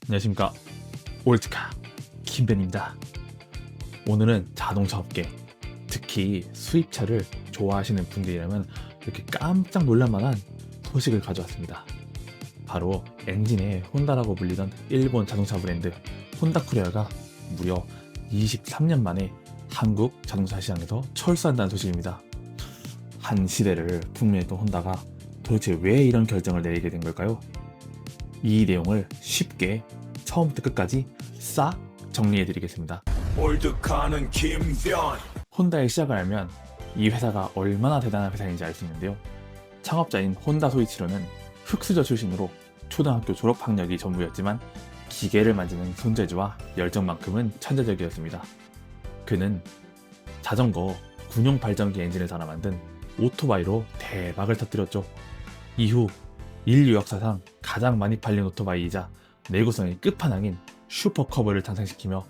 안녕하십니까, 올드카 김벤입니다. 오늘은 자동차 업계, 특히 수입차를 좋아하시는 분들이라면 이렇게 깜짝 놀랄만한 소식을 가져왔습니다. 바로 엔진의 혼다라고 불리던 일본 자동차 브랜드 혼다코리아가 무려 23년 만에 한국 자동차 시장에서 철수한다는 소식입니다. 한 시대를 풍미했던 혼다가 도대체 왜 이런 결정을 내리게 된 걸까요? 이 내용을 쉽게 처음부터 끝까지 싹 정리해드리겠습니다. 올드카는 김변. 혼다의 시작을 알면 이 회사가 얼마나 대단한 회사인지 알 수 있는데요. 창업자인 혼다 소이치로는 흑수저 출신으로 초등학교 졸업 학력이 전부였지만 기계를 만지는 손재주와 열정만큼은 천재적이었습니다. 그는 자전거 군용 발전기 엔진을 달아 만든 오토바이로 대박을 터뜨렸죠. 이후 인류 역사상 가장 많이 팔린 오토바이이자 내구성의 끝판왕인 슈퍼커브를 탄생시키며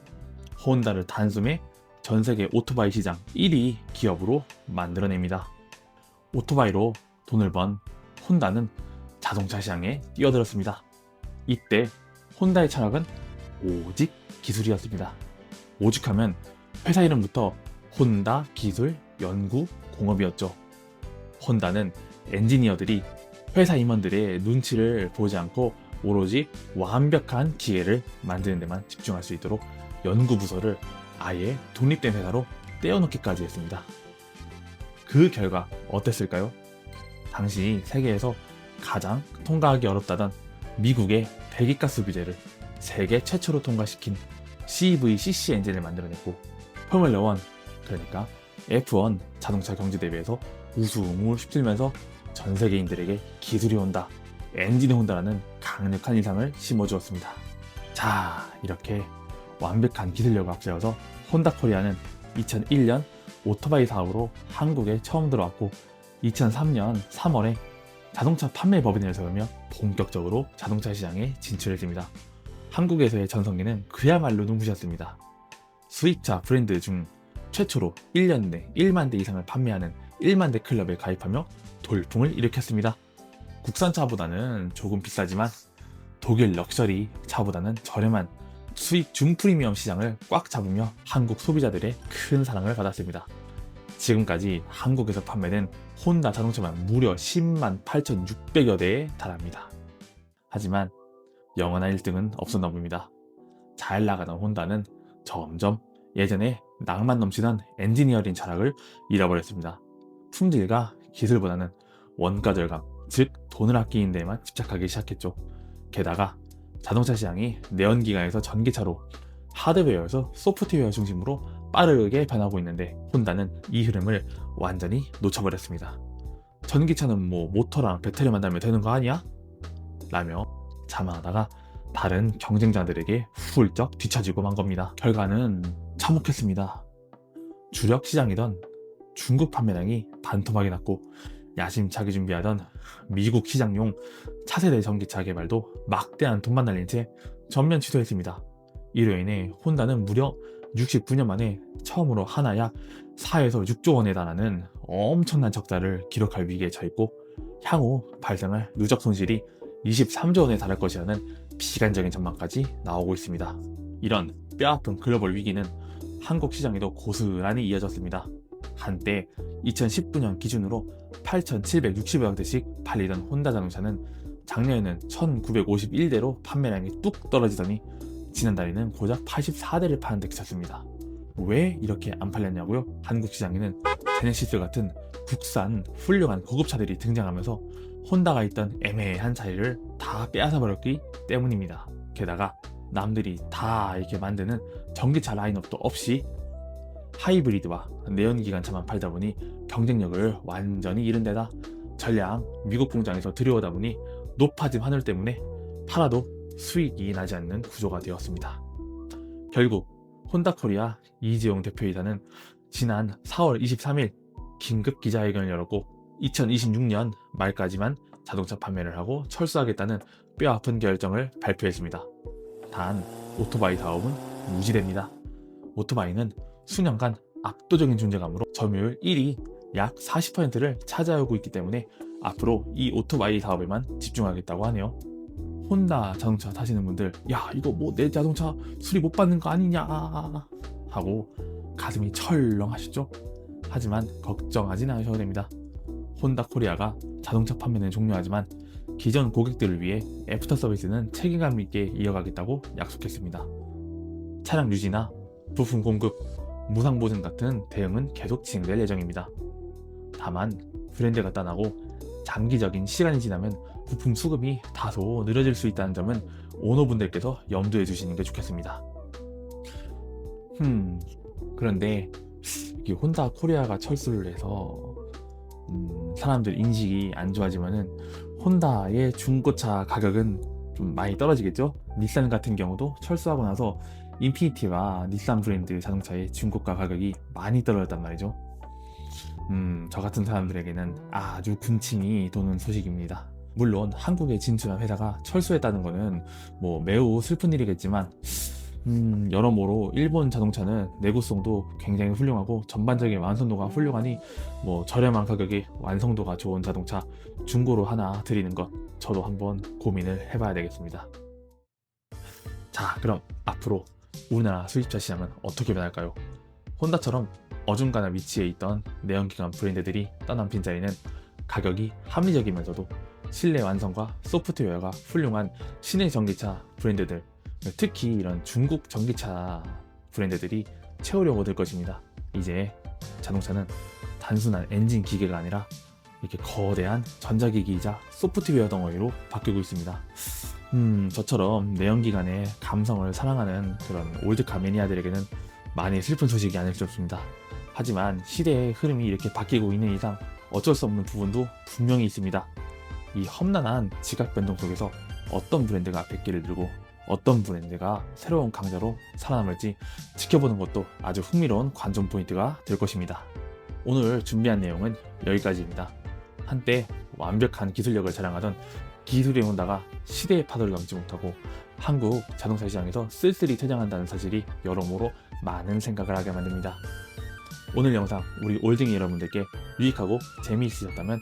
혼다를 단숨에 전세계 오토바이 시장 1위 기업으로 만들어냅니다. 오토바이로 돈을 번 혼다는 자동차 시장에 뛰어들었습니다. 이때 혼다의 철학은 오직 기술이었습니다. 오직하면 회사 이름부터 혼다 기술 연구 공업이었죠. 혼다는 엔지니어들이 회사 임원들의 눈치를 보지 않고 오로지 완벽한 기계를 만드는 데만 집중할 수 있도록 연구부서를 아예 독립된 회사로 떼어놓기까지 했습니다. 그 결과 어땠을까요? 당시 세계에서 가장 통과하기 어렵다던 미국의 배기가스 규제를 세계 최초로 통과시킨 CVCC 엔진을 만들어냈고, 포뮬러1, 그러니까 F1 자동차 경주대회에서 우승을 휩쓸면서 전 세계인들에게 기술이 혼다, 엔진이 혼다라는 강력한 인상을 심어주었습니다. 자, 이렇게 완벽한 기술력을 앞세워서 혼다코리아는 2001년 오토바이 사업으로 한국에 처음 들어왔고 2003년 3월에 자동차 판매 법인을 세우며 본격적으로 자동차 시장에 진출했습니다. 한국에서의 전성기는 그야말로 눈부셨습니다. 수입차 브랜드 중 최초로 1년 내 1만 대 이상을 판매하는 1만 대 클럽에 가입하며 돌풍을 일으켰습니다. 국산차보다는 조금 비싸지만 독일 럭셔리 차보다는 저렴한 수입 중프리미엄 시장을 꽉 잡으며 한국 소비자들의 큰 사랑을 받았습니다. 지금까지 한국에서 판매된 혼다 자동차만 무려 10만 8,600여 대에 달합니다. 하지만 영원한 1등은 없었나 봅니다. 잘 나가던 혼다는 점점 예전에 낭만 넘치던 엔지니어링 철학을 잃어버렸습니다. 품질과 기술보다는 원가 절감, 즉 돈을 아끼는 데에만 집착하기 시작했죠. 게다가 자동차 시장이 내연기관에서 전기차로, 하드웨어에서 소프트웨어 중심으로 빠르게 변하고 있는데 혼다는 이 흐름을 완전히 놓쳐버렸습니다. 전기차는 뭐 모터랑 배터리만 달면 되는 거 아니야? 라며 자만하다가 다른 경쟁자들에게 훌쩍 뒤처지고 만 겁니다. 결과는 참혹했습니다. 주력 시장이던 중국 판매량이 반토막이 났고 야심차게 준비하던 미국 시장용 차세대 전기차 개발도 막대한 돈만 날린 채 전면 취소했습니다. 이로 인해 혼다는 무려 69년 만에 처음으로 하나 약 4에서 6조 원에 달하는 엄청난 적자를 기록할 위기에 처했고 향후 발생할 누적 손실이 23조 원에 달할 것이라는 비관적인 전망까지 나오고 있습니다. 이런 뼈아픈 글로벌 위기는 한국 시장에도 고스란히 이어졌습니다. 한때 2019년 기준으로 8,760여 대씩 팔리던 혼다 자동차는 작년에는 1,951대로 판매량이 뚝 떨어지더니 지난달에는 고작 84대를 파는 데 그쳤습니다. 왜 이렇게 안 팔렸냐고요? 한국 시장에는 제네시스 같은 국산 훌륭한 고급차들이 등장하면서 혼다가 있던 애매한 자리를 다 빼앗아 버렸기 때문입니다. 게다가 남들이 다 이렇게 만드는 전기차 라인업도 없이 하이브리드와 내연기관차만 팔다 보니 경쟁력을 완전히 잃은 데다 전량 미국 공장에서 들여오다 보니 높아진 환율 때문에 팔아도 수익이 나지 않는 구조가 되었습니다. 결국 혼다코리아 이재용 대표이사는 지난 4월 23일 긴급 기자회견을 열었고 2026년 말까지만 자동차 판매를 하고 철수하겠다는 뼈아픈 결정을 발표했습니다. 단 오토바이 사업은 무시됩니다. 오토바이는 수년간 압도적인 존재감으로 점유율 1위 약 40%를 차지하고 있기 때문에 앞으로 이 오토바이 사업에만 집중하겠다고 하네요. 혼다 자동차 타시는 분들, 야 이거 뭐 내 자동차 수리 못 받는 거 아니냐 하고 가슴이 철렁하시죠? 하지만 걱정하진 않으셔도 됩니다. 혼다 코리아가 자동차 판매는 종료하지만 기존 고객들을 위해 애프터 서비스는 책임감 있게 이어가겠다고 약속했습니다. 차량 유지나 부품 공급, 무상 보증 같은 대응은 계속 진행될 예정입니다. 다만 브랜드가 떠나고 장기적인 시간이 지나면 부품 수급이 다소 느려질 수 있다는 점은 오너분들께서 염두해 주시는 게 좋겠습니다. 그런데 이 혼다 코리아가 철수를 해서 사람들 인식이 안 좋아지면은 혼다의 중고차 가격은 좀 많이 떨어지겠죠? 닛산 같은 경우도 철수하고 나서 인피니티와 닛산 브랜드 자동차의 중고가 가격이 많이 떨어졌단 말이죠. 저 같은 사람들에게는 아주 군침이 도는 소식입니다. 물론 한국에 진출한 회사가 철수했다는 거는 뭐 매우 슬픈 일이겠지만 여러모로 일본 자동차는 내구성도 굉장히 훌륭하고 전반적인 완성도가 훌륭하니 뭐 저렴한 가격에 완성도가 좋은 자동차 중고로 하나 드리는 것 저도 한번 고민을 해봐야 되겠습니다. 자, 그럼 앞으로 우리나라 수입차 시장은 어떻게 변할까요? 혼다처럼 어중간한 위치에 있던 내연기관 브랜드들이 떠난 빈자리는 가격이 합리적이면서도 실내 완성과 소프트웨어가 훌륭한 신의 전기차 브랜드들, 특히 이런 중국 전기차 브랜드들이 채우려고 들 것입니다. 이제 자동차는 단순한 엔진 기계가 아니라 이렇게 거대한 전자기기이자 소프트웨어 덩어리로 바뀌고 있습니다. 저처럼 내연기관의 감성을 사랑하는 그런 올드카 매니아들에게는 많이 슬픈 소식이 아닐 수 없습니다. 하지만 시대의 흐름이 이렇게 바뀌고 있는 이상 어쩔 수 없는 부분도 분명히 있습니다. 이 험난한 지각 변동 속에서 어떤 브랜드가 100개를 들고 어떤 브랜드가 새로운 강자로 살아남을지 지켜보는 것도 아주 흥미로운 관전 포인트가 될 것입니다. 오늘 준비한 내용은 여기까지입니다. 한때 완벽한 기술력을 자랑하던 기술의 혼다가 시대의 파도를 넘지 못하고 한국 자동차 시장에서 쓸쓸히 퇴장한다는 사실이 여러모로 많은 생각을 하게 만듭니다. 오늘 영상 우리 올딩이 여러분들께 유익하고 재미있으셨다면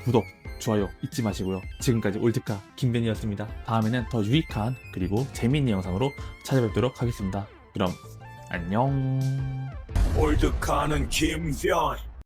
구독, 좋아요 잊지 마시고요. 지금까지 올드카 김변이었습니다. 다음에는 더 유익한 그리고 재미있는 영상으로 찾아뵙도록 하겠습니다. 그럼 안녕. 올드카는 김변.